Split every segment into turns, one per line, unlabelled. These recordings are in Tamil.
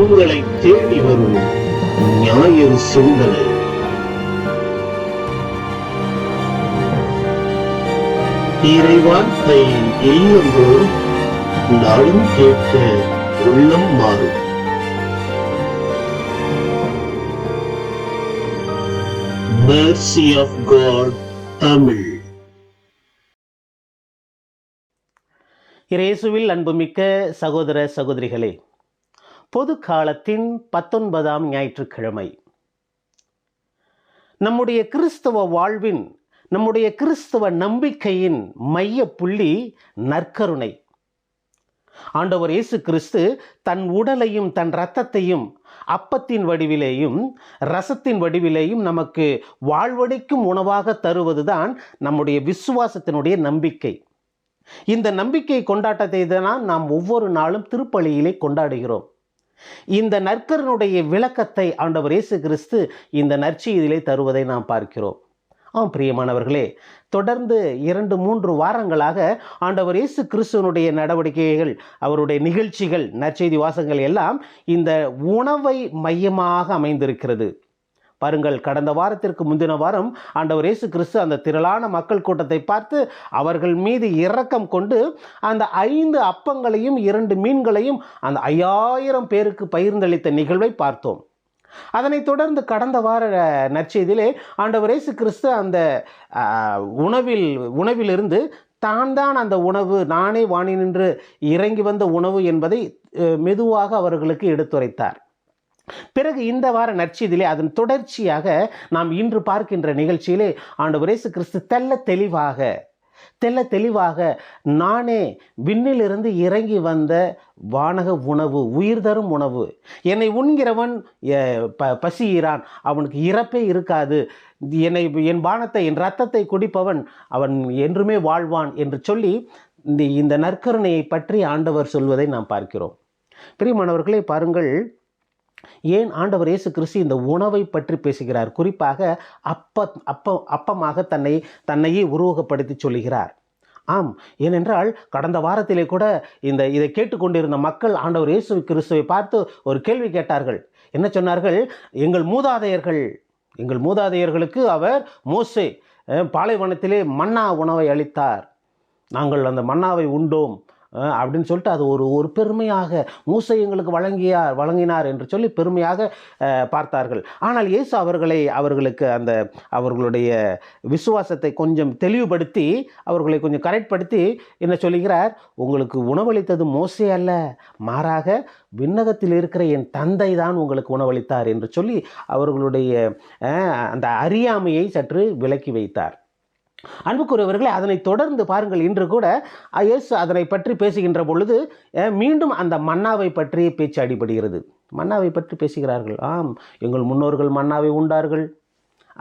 உங்களை தேடி வரும் ஞாயிறு சிந்தனை. இறைவார்த்தை இல்லந்தோறும் நாளும் கேட்க உள்ளம் மாறும். Mercy of God Tamil.
இயேசுவில் அன்புமிக்க சகோதர சகோதரிகளே, பொது காலத்தின் 19ஆம் ஞாயிற்றுக்கிழமை. நம்முடைய கிறிஸ்தவ வாழ்வின், நம்முடைய கிறிஸ்தவ நம்பிக்கையின் மைய புள்ளி நற்கருணை. ஆண்டவர் இயேசு கிறிஸ்து தன் உடலையும் தன் இரத்தத்தையும் அப்பத்தின் வடிவிலேயும் ரசத்தின் வடிவிலேயும் நமக்கு வாழ்வடைக்கும் உணவாக தருவதுதான் நம்முடைய விசுவாசத்தினுடைய நம்பிக்கை. இந்த நம்பிக்கை கொண்டாட்டத்தை தான் நாம் ஒவ்வொரு நாளும் திருப்பலியிலே கொண்டாடுகிறோம். இந்த நற்கருணையுடைய விளக்கத்தை ஆண்டவர் இயேசு கிறிஸ்து இந்த நற்செய்தியிலே தருவதை நாம் பார்க்கிறோம். பிரியமானவர்களே, தொடர்ந்து 2-3 வாரங்களாக ஆண்டவர் இயேசு கிறிஸ்துவனுடைய நடவடிக்கைகள், அவருடைய நிகழ்ச்சிகள், நற்செய்தி வாசகங்கள் எல்லாம் இந்த உணவை மையமாக அமைந்திருக்கிறது. பாருங்கள், கடந்த வாரத்திற்கு முந்தின வாரம் ஆண்டவர் இயேசு கிறிஸ்து அந்த திரளான மக்கள் கூட்டத்தை பார்த்து அவர்கள் மீது இரக்கம் கொண்டு அந்த 5 அப்பங்களையும் 2 மீன்களையும் அந்த 5000 பேருக்கு பகிர்ந்தளித்த நிகழ்வை பார்த்தோம். அதனைத் தொடர்ந்து கடந்த வார நற்செய்தியிலே ஆண்டவர் இயேசு கிறிஸ்து அந்த உணவிலிருந்து தான் அந்த உணவு, நானே வானினின்று இறங்கி வந்த உணவு என்பதை மெதுவாக அவர்களுக்கு எடுத்துரைத்தார். பிறகு இந்த வார நற்செய்தியிலே அதன் தொடர்ச்சியாக நாம் இன்று பார்க்கின்ற நிகழ்ச்சியிலே ஆண்டவர் இயேசு கிறிஸ்து தெல்ல தெளிவாக நானே விண்ணிலிருந்து இறங்கி வந்த வானக உணவு, உயிர் தரும் உணவு, என்னை உண்கிறவன் பசியிறான், அவனுக்கு இறப்பே இருக்காது, என் பானத்தை, என் இரத்தத்தை குடிப்பவன் அவன் என்றுமே வாழ்வான் என்று சொல்லி இந்த நற்கருணையை பற்றி ஆண்டவர் சொல்வதை நாம் பார்க்கிறோம். பிரியமானவர்களே, பாருங்கள், ஏன் ஆண்டவர் இயேசு கிறிஸ்து இந்த உணவை பற்றி பேசுகிறார்? குறிப்பாக அப்பமாக தன்னையே உருவகப்படுத்தி சொல்லுகிறார். ஏனென்றால் கடந்த வாரத்திலே கூட இதை கேட்டுக்கொண்டிருந்த மக்கள் ஆண்டவர் இயேசு கிறிஸ்துவை பார்த்து ஒரு கேள்வி கேட்டார்கள். என்ன சொன்னார்கள்? எங்கள் மூதாதையர்களுக்கு அவர் மோசே பாலைவனத்திலே மன்னா உணவை அளித்தார், நாங்கள் அந்த மன்னாவை உண்டோம் அப்படின்னு சொல்லிட்டு அது ஒரு பெருமையாக மூசை எங்களுக்கு வழங்கினார் என்று சொல்லி பெருமையாக பார்த்தார்கள். ஆனால் இயேசு அவர்களுக்கு அவர்களுடைய விசுவாசத்தை கொஞ்சம் தெளிவுபடுத்தி, அவர்களை கொஞ்சம் கரெக்ட் படுத்தி என்ன சொல்லுகிறார்? உங்களுக்கு உணவளித்தது மோசே அல்ல, மாறாக விண்ணகத்தில் இருக்கிற என் தந்தை தான் உங்களுக்கு உணவளித்தார் என்று சொல்லி அவர்களுடைய அந்த அறியாமையை சற்று விலக்கி வைத்தார். அன்புக்குரியவர்களே, அதனை தொடர்ந்து பாருங்கள், இன்று கூட இயேசு அதனை பற்றி பேசுகின்ற பொழுது மீண்டும் அந்த மன்னாவை பற்றி பேச்சு அடிபடுகிறது. மன்னாவை பற்றி பேசுகிறார்கள். எங்கள் முன்னோர்கள் மன்னாவை உண்டார்கள்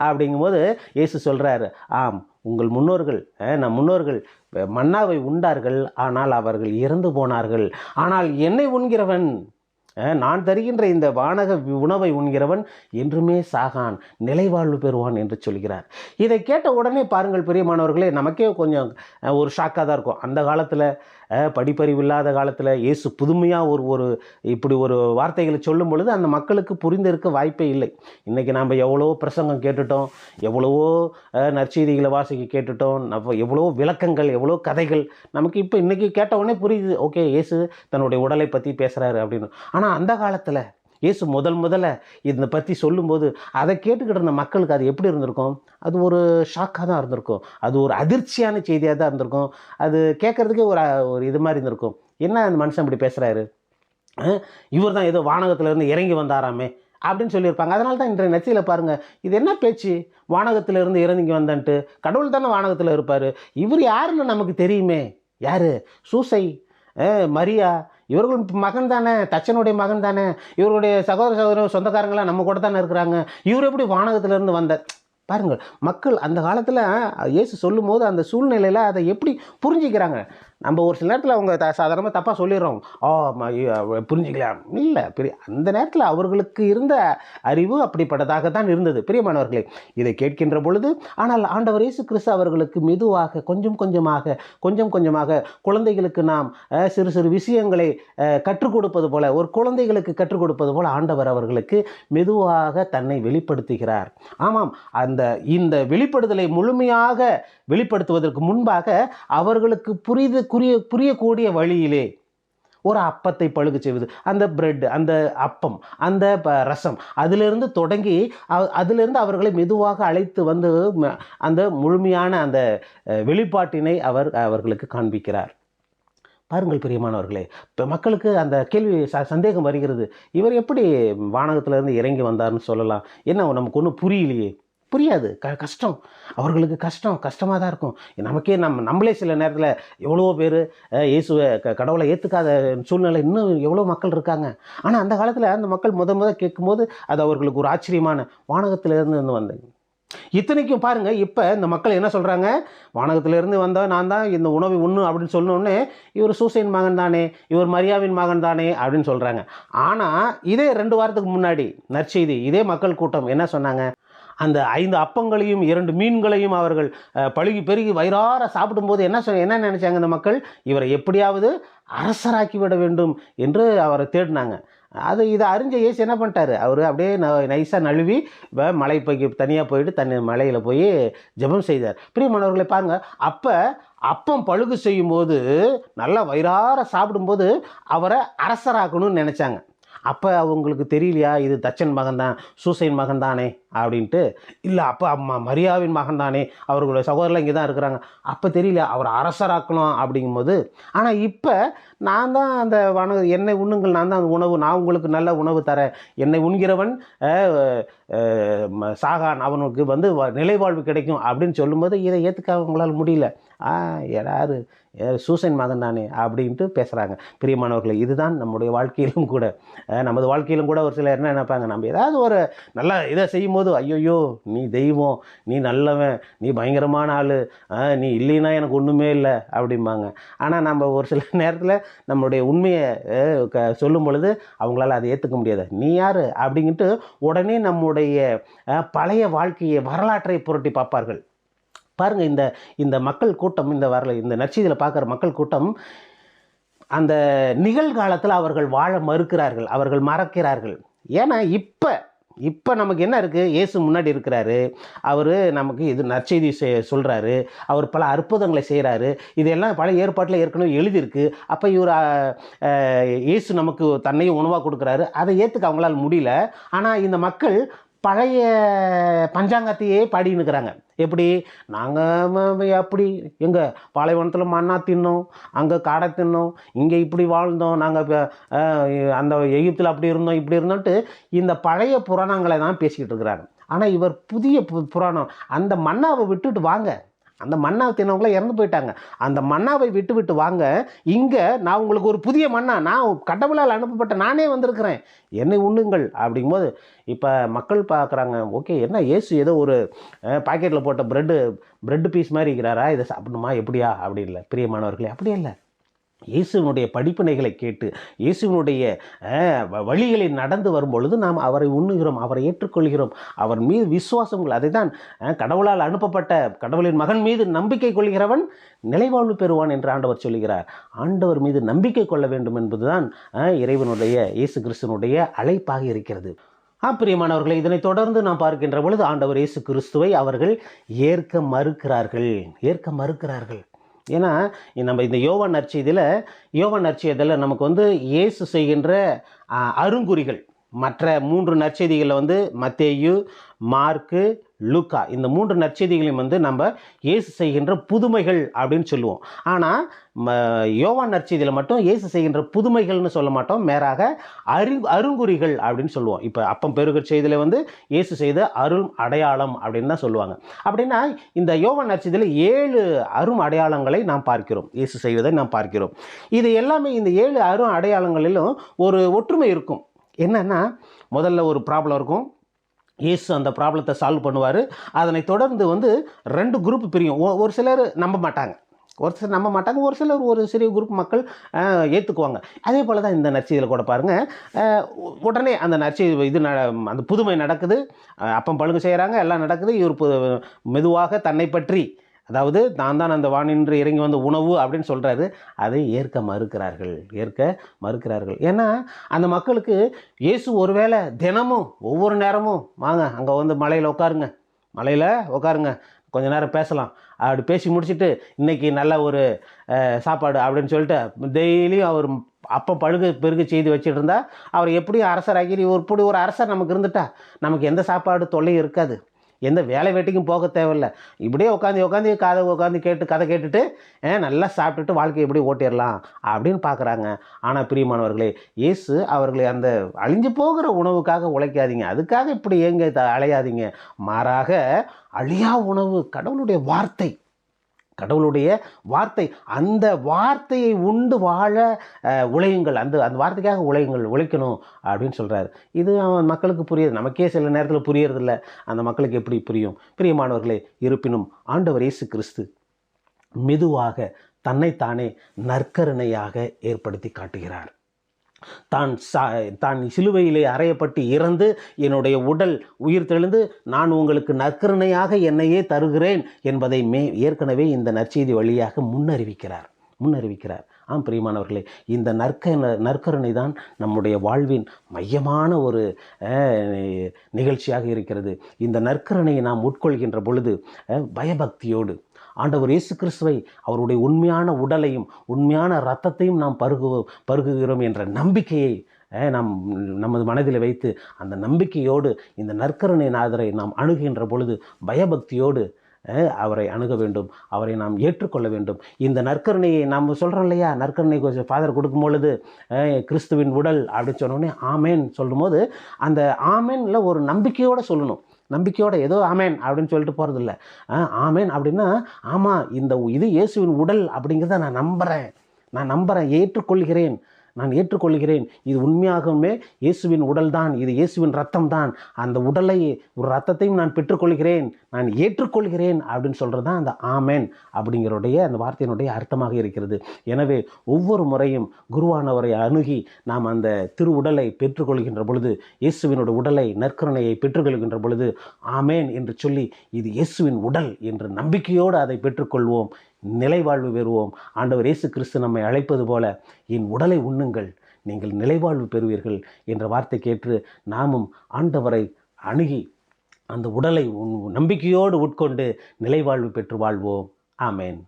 அப்படிங்கும்போது இயேசு சொல்கிறார், உங்கள் முன்னோர்கள், நம் முன்னோர்கள் மன்னாவை உண்டார்கள், ஆனால் அவர்கள் இறந்து போனார்கள். ஆனால் என்னை உண்கிறவன், நான் தருகின்ற இந்த வானக உணவை உண்கிறவன் என்றுமே சாகான், நிலைவாழ்வு பெறுவான் என்று சொல்கிறார். இதை கேட்ட உடனே பாருங்கள் பிரியமானவர்களே, நமக்கே கொஞ்சம் ஒரு ஷாக்காக தான் இருக்கும். அந்த காலத்தில், படிப்பறிவு இல்லாத காலத்தில் இயேசு புதுமையாக இப்படி ஒரு வார்த்தைகளை சொல்லும் பொழுது அந்த மக்களுக்கு புரிந்திருக்க வாய்ப்பே இல்லை. இன்றைக்கி நாம் எவ்வளவோ பிரசங்கம் கேட்டுட்டோம், எவ்வளவோ நற்செய்திகளை வாசிக்க கேட்டுட்டோம், எவ்வளோ விளக்கங்கள், எவ்வளோ கதைகள் நமக்கு இப்போ இன்றைக்கி கேட்ட உடனே புரியுது. ஓகே, இயேசு தன்னுடைய உடலை பற்றி பேசுகிறாரு அப்படின்னு. ஆனால் அந்த காலத்தில் இயேசு முதல்ல இதை பற்றி சொல்லும்போது அதை கேட்டுக்கிட்டு இருந்த மக்களுக்கு அது எப்படி இருந்திருக்கும்? அது ஒரு ஷாக்காக தான் இருந்திருக்கும், அது ஒரு அதிர்ச்சியான செய்தியாக தான் இருந்திருக்கும். அது கேட்குறதுக்கே ஒரு இது மாதிரி இருந்திருக்கும். என்ன அந்த மனுஷன் இப்படி பேசுகிறாரு, இவர் தான் ஏதோ வானகத்திலேருந்து இறங்கி வந்தாராமே அப்படின்னு சொல்லியிருப்பாங்க. அதனால தான் இன்றைய நற்செய்தியில் பாருங்கள், இது என்ன பேச்சு? வானகத்திலேருந்து இறங்கி வந்தான்ட்டு, கடவுள் தானே வானகத்தில் இருப்பார், இவர் யாருன்னு நமக்கு தெரியுமே. யார்? சூசை, மரியா, இவர்கள் மகன் தானே, தச்சனுடைய மகன் தானே, இவருடைய சகோதர சொந்தக்காரங்களாம் நம்ம கூட தானே இருக்கிறாங்க, இவர் எப்படி வானகத்திலேருந்து வந்தார்? பாருங்கள், மக்கள் அந்த காலத்தில் இயேசு சொல்லும் போது அந்த சூழ்நிலையில் அதை எப்படி புரிஞ்சிக்கிறாங்க? நம்ம ஒரு சில நேரத்தில் அவங்க சாதாரணமாக தப்பாக சொல்லிடுறோம். புரிஞ்சுக்கலாம் இல்லை, அந்த நேரத்தில் அவர்களுக்கு இருந்த அறிவு அப்படிப்பட்டதாக தான் இருந்தது. பிரியமானவர்களே, இதை கேட்கின்ற பொழுது ஆனால் ஆண்டவர் இயேசு கிறிஸ்து அவர்களுக்கு மெதுவாக கொஞ்சம் கொஞ்சமாக குழந்தைகளுக்கு நாம் சிறு சிறு விஷயங்களை கற்றுக் கொடுப்பது போல, ஒரு குழந்தைகளுக்கு கற்றுக் கொடுப்பது போல ஆண்டவர் அவர்களுக்கு மெதுவாக தன்னை வெளிப்படுத்துகிறார். ஆமாம், இந்த வெளிப்படுதலை முழுமையாக வெளிப்படுத்துவதற்கு முன்பாக அவர்களுக்கு புரியக்கூடிய வழியிலே ஒரு அப்பத்தை பழுகு செய்வது, அந்த பிரெட், அந்த அப்பம், அந்த ரசம், அதிலிருந்து தொடங்கி அதிலிருந்து அவர்களை மெதுவாக அழைத்து வந்து அந்த முழுமையான அந்த வெளிப்பாட்டினை அவர்களுக்கு காண்பிக்கிறார். பாருங்கள் பிரியமானவர்களே, இப்போ மக்களுக்கு அந்த கேள்வி சந்தேகம் வருகிறது. இவர் எப்படி வானகத்திலிருந்து இறங்கி வந்தார்னு சொல்லலாம்? என்ன நமக்கு ஒன்றும் புரியலையே. புரியாது, கஷ்டம், அவர்களுக்கு கஷ்டமாக தான் இருக்கும். நமக்கே நம்மளே சில நேரத்தில் எவ்வளோ பேர் இயேசுவை கடவுளை ஏற்றுக்காத சூழ்நிலை இன்னும் எவ்வளோ மக்கள் இருக்காங்க. ஆனால் அந்த காலத்தில் அந்த மக்கள் முத கேட்கும்போது அது அவர்களுக்கு ஒரு ஆச்சரியமான, வானகத்திலிருந்து வந்தேன். இத்தனைக்கும் பாருங்க, இப்போ இந்த மக்கள் என்ன சொல்கிறாங்க, வானகத்திலிருந்து வந்தால் நான் தான் இந்த உணவை உண்ணு அப்படின்னு சொன்னோடனே இவர் சூசையின் மகன் தானே, இவர் மரியாவின் மகன் தானே அப்படின்னு சொல்கிறாங்க. ஆனால் இதே 2 வாரத்துக்கு முன்னாடி நற்செய்தி இதே மக்கள் கூட்டம் என்ன சொன்னாங்க, அந்த 5 அப்பங்களையும் 2 மீன்களையும் அவர்கள் பழுகி பெருகி வயிறார சாப்பிடும்போது என்ன நினைச்சாங்க இந்த மக்கள், இவரை எப்படியாவது அரசராக்கி விட வேண்டும் என்று அவரை தேடினாங்க. இதை அறிஞ்ச இயேசு என்ன பண்ணிட்டாரு, அவர் அப்படியே நைஸாக நழுவி மலை தனியாக போயிட்டு மலையில் போய் ஜெபம் செய்தார். பிரியமானவர்களை பாருங்கள், அப்போ அப்பம் பழுகு செய்யும்போது நல்லா வயிறார சாப்பிடும்போது அவரை அரசராக்கணும்னு நினச்சாங்க. அப்போ அவங்களுக்கு தெரியலையா இது தச்சன் மகன் தான், சூசையின் மகன் தானே அப்படின்ட்டு? இல்லை, அப்போ மரியாவின் மகன் தானே, அவர்களுடைய சகோதரர்கள் இங்கே தான் இருக்கிறாங்க, அப்போ தெரியல அவர் அரசராக்கணும் அப்படிங்கும்போது. ஆனால் இப்போ நான் தான் அந்த என்னை உண்ணுங்கள், நான் தான் அந்த உணவு, நான் உங்களுக்கு நல்ல உணவு தரேன், என்னை உண்கிறவன் சாகான், அவனுக்கு வந்து நிலைவாழ்வு கிடைக்கும் அப்படின்னு சொல்லும்போது இதை ஏற்றுக்க அவங்களால் முடியல. யார் சூசைன் மகன் தானே அப்படின்ட்டு பேசுகிறாங்க. பிரியமானவர்களை, இதுதான் நம்முடைய வாழ்க்கையிலும் கூட, நமது வாழ்க்கையிலும் கூட ஒரு சிலர் என்ன நினைப்பாங்க, நம்ம ஏதாவது ஒரு நல்ல இதை செய்யும்போது, ஐயோ நீ தெய்வம், நீ நல்லவன், நீ பயங்கரமான ஆள், நீ இல்லைன்னா எனக்கு ஒன்றுமே இல்லை அப்படிம்பாங்க. ஆனால் நம்ம ஒரு சில நேரத்தில் நம்மளுடைய உண்மையை சொல்லும் பொழுது அவங்களால அதை ஏற்றுக்க முடியாது. நீ யார் அப்படின்ட்டு உடனே நம்முடைய பழைய வாழ்க்கையை, வரலாற்றை புரட்டி பார்ப்பார்கள். பாருங்கள், இந்த மக்கள் கூட்டம், இந்த நற்செய்தியில் பார்க்குற மக்கள் கூட்டம் அந்த நிகழ்காலத்தில் அவர்கள் வாழ மறுக்கிறார்கள், அவர்கள் மறக்கிறார்கள். ஏன்னா இப்போ நமக்கு என்ன இருக்குது, இயேசு முன்னாடி இருக்கிறாரு, அவர் நமக்கு இது நற்செய்தி சொல்கிறாரு, அவர் பல அற்புதங்களை செய்கிறாரு, இதெல்லாம் பல ஏற்பாட்டில் ஏற்கனவே எழுதியிருக்கு. அப்போ இவர் இயேசு நமக்கு தன்னையும் உணவாக கொடுக்குறாரு, அதை ஏற்றுக்க அவங்களால முடியல. ஆனால் இந்த மக்கள் பழைய பஞ்சாங்கத்தையே பாடின்னு இருக்கிறாங்க. எப்படி, நாங்கள் அப்படி எங்கள் பாலைவனத்தில் மண்ணா தின்னோம், அங்கே காடை தின்னோம், இங்கே இப்படி வாழ்ந்தோம், நாங்கள் அந்த எகிப்தில் அப்படி இருந்தோம், இப்படி இருந்தோன்ட்டு இந்த பழைய புராணங்களை தான் பேசிக்கிட்டு இருக்கிறாங்க. ஆனால் இவர் புதிய புராணம், அந்த மன்னாவை விட்டுட்டு வாங்க, அந்த மன்னாவை தின்னவங்களே இறந்து போயிட்டாங்க, அந்த மன்னாவை விட்டு வாங்க, இங்கே நான் உங்களுக்கு ஒரு புதிய மன்னா, நான் கடவுளால் அனுப்பப்பட்ட நானே வந்திருக்கிறேன், என்னை உண்ணுங்கள் அப்படிங்கும்போது இப்போ மக்கள் பார்க்குறாங்க, ஓகே என்ன இயேசு ஏதோ ஒரு பாக்கெட்டில் போட்ட ப்ரெட்டு பீஸ் மாதிரி இருக்கிறாரா, இதை சாப்பிடணுமா எப்படியா அப்படி இல்லை. பிரியமானவர்களே, அப்படியே இல்லை. இயேசுவினுடைய படிப்பினைகளை கேட்டு இயேசுவினுடைய வழிகளில் நடந்து வரும்பொழுது நாம் அவரை உண்ணுகிறோம், அவரை ஏற்றுக்கொள்கிறோம், அவர் மீது விசுவாசங்கள். அதை தான் கடவுளால் அனுப்பப்பட்ட கடவுளின் மகன் மீது நம்பிக்கை கொள்கிறவன் நிலைவாழ்வு பெறுவான் என்று ஆண்டவர் சொல்கிறார். ஆண்டவர் மீது நம்பிக்கை கொள்ள வேண்டும் என்பதுதான் இறைவனுடைய இயேசு கிறிஸ்துவனுடைய அழைப்பாக இருக்கிறது. பிரியமானவர்களை, இதனை தொடர்ந்து நாம் பார்க்கின்ற பொழுது ஆண்டவர் இயேசு கிறிஸ்துவை அவர்கள் ஏற்க மறுக்கிறார்கள். ஏன்னா நம்ம இந்த யோவான் நற்செய்தியில் நமக்கு வந்து இயேசு செய்கின்ற அருங்குறிகள், மற்ற 3 நற்செய்திகளில் வந்து மத்தேயு, மார்க்கு, லூக்கா, இந்த 3 நற்செய்திகளையும் வந்து நம்ம இயேசு செய்கின்ற புதுமைகள் அப்படின்னு சொல்லுவோம். ஆனால் யோவான் நற்செய்தியில் மட்டும் இயேசு செய்கின்ற புதுமைகள்னு சொல்ல மாட்டோம், மேலாக அருங்குறிகள் அப்படின்னு சொல்லுவோம். இப்போ அப்பம் பெருகற் செய்தியில் வந்து இயேசு செய்த அரும் அடையாளம் அப்படின்னு தான் சொல்லுவாங்க. அப்படின்னா இந்த யோவான் நற்செய்தியில் 7 அரும் அடையாளங்களை நாம் பார்க்கிறோம், இயேசு செய்வதை நாம் பார்க்கிறோம். இது எல்லாமே இந்த 7 அரும் அடையாளங்களிலும் ஒரு ஒற்றுமை இருக்கும். என்னன்னா, முதல்ல ஒரு ப்ராப்ளம் இருக்கும், இயேசு அந்த ப்ராப்ளத்தை சால்வ் பண்ணுவார். அதனை தொடர்ந்து வந்து 2 குரூப் பிரியும். ஒரு சிலர் நம்ப மாட்டாங்க, ஒரு சிலர் நம்ப மாட்டாங்க, ஒரு சிலர் ஒரு சிறிய குரூப் மக்கள் ஏற்றுக்குவாங்க. அதே போல் தான் இந்த நற்செய்தியில் கூட பாருங்கள், உடனே அந்த நற்செய்தி இது அந்த புதுமை நடக்குது, அப்பம் பழுங்கு செய்கிறாங்க, எல்லாம் நடக்குது. இவர் மெதுவாக தன்னை பற்றி, அதாவது நான் தான் அந்த வானின்று இறங்கி வந்த உணவு அப்படின்னு சொல்கிறாரு. அதை ஏற்க மறுக்கிறார்கள். ஏன்னா அந்த மக்களுக்கு இயேசு ஒருவேளை தினமும் ஒவ்வொரு நேரமும் வாங்க அங்கே வந்து மலையில் உட்காருங்க, கொஞ்ச நேரம் பேசலாம், அப்படி பேசி முடிச்சுட்டு இன்றைக்கி நல்ல ஒரு சாப்பாடு அப்படின்னு சொல்லிட்டு டெய்லியும் அவர் அப்போ பெருகு செய்து வச்சுட்டு இருந்தால் அவர் எப்படி அரசராகி இப்படி ஒரு அரசர் நமக்கு இருந்துட்டா நமக்கு எந்த சாப்பாடு தொல்லையும் இருக்காது, எந்த வேலை வெட்டிக்கும் போக தேவையில்லை. இப்படியே உட்காந்து கதை கேட்டுட்டு நல்லா சாப்பிட்டுட்டு வாழ்க்கையை எப்படி ஓட்டிடலாம் அப்படின்னு பார்க்குறாங்க. ஆனால் பிரியமானவர்களே, இயேசு அவர்களை அந்த அழிஞ்சு போகிற உணவுக்காக உழைக்காதீங்க, அதுக்காக இப்படி அலையாதீங்க, மாறாக அழியா உணவு கடவுளுடைய வார்த்தை, அந்த வார்த்தையை உண்டு வாழ உழையுங்கள், அந்த வார்த்தைக்காக உழைக்கணும் அப்படின்னு சொல்கிறாரு. இது மக்களுக்கு புரியுது, நமக்கே சில நேரத்தில் புரியறதில்ல, அந்த மக்களுக்கு எப்படி புரியும்? பிரியமானவர்களே, இருப்பினும் ஆண்டவர் இயேசு கிறிஸ்து மெதுவாக தன்னைத்தானே நற்கருணையாக ஏற்படுத்தி காட்டுகிறார். தான் சிலுவையிலே அறையப்பட்டு இறந்து என்னுடைய உடல் உயிர் தெழுந்து நான் உங்களுக்கு நற்கருணையாக என்னையே தருகிறேன் என்பதை ஏற்கனவே இந்த நற்செய்தி வழியாக முன்னறிவிக்கிறார். ஆம் பிரியமானவர்களே, இந்த நற்கருணை தான் நம்முடைய வாழ்வின் மையமான ஒரு நிகழ்ச்சியாக இருக்கிறது. இந்த நற்கருணையை நாம் உட்கொள்கின்ற பொழுது பயபக்தியோடு ஆண்டவர் இயேசு கிறிஸ்துவை, அவருடைய உண்மையான உடலையும் உண்மையான இரத்தத்தையும் நாம் பருகுகிறோம் என்ற நம்பிக்கையை நமது மனதில் வைத்து, அந்த நம்பிக்கையோடு இந்த நற்கருணை நாதரை நாம் அணுகின்ற பொழுது பயபக்தியோடு அவரை அணுக வேண்டும், அவரை நாம் ஏற்றுக்கொள்ள வேண்டும். இந்த நற்கருணையை நாம் சொல்கிறோம் இல்லையா, நற்கருணை ஃபாதர் கொடுக்கும் பொழுது கிறிஸ்துவின் உடல் அப்படின்னு சொன்னோடனே ஆமேன் சொல்லும்போது அந்த ஆமேனில் ஒரு நம்பிக்கையோடு சொல்லணும். நம்பிக்கையோடு ஏதோ ஆமேன் அப்படின்னு சொல்லிட்டு போகிறதில்ல. ஆமேன் அப்படின்னா ஆமாம், இது இயேசுவின் உடல் அப்படிங்கிறத நான் நம்புகிறேன், ஏற்றுக்கொள்கிறேன். இது உண்மையாகவே இயேசுவின் உடல் தான், இது இயேசுவின் ரத்தம் தான், அந்த உடலை ஒரு ரத்தத்தையும் நான் பெற்றுக்கொள்கிறேன், நான் ஏற்றுக்கொள்கிறேன் அப்படின்னு சொல்கிறது தான் அந்த ஆமேன் அப்படிங்கிறடைய அந்த வார்த்தையினுடைய அர்த்தமாக இருக்கிறது. எனவே ஒவ்வொரு முறையும் குருவானவரை அணுகி நாம் அந்த திரு உடலை பெற்றுக்கொள்கின்ற பொழுது, இயேசுவினுடைய உடலை நற்கருணையை பெற்றுக்கொள்கின்ற பொழுது ஆமேன் என்று சொல்லி இது இயேசுவின் உடல் என்று நம்பிக்கையோடு அதை பெற்றுக்கொள்வோம், நிலைவாழ்வு பெறுவோம். ஆண்டவர் இயேசு கிறிஸ்து நம்மை அழைப்பது போல என் உடலை உண்ணுங்கள், நீங்கள் நிலைவாழ்வு பெறுவீர்கள் என்ற வார்த்தை கேட்டு நாமும் ஆண்டவரை அணுகி அந்த உடலை நம்பிக்கையோடு உட்கொண்டு நிலைவாழ்வு பெற்று வாழ்வோம். ஆமேன்.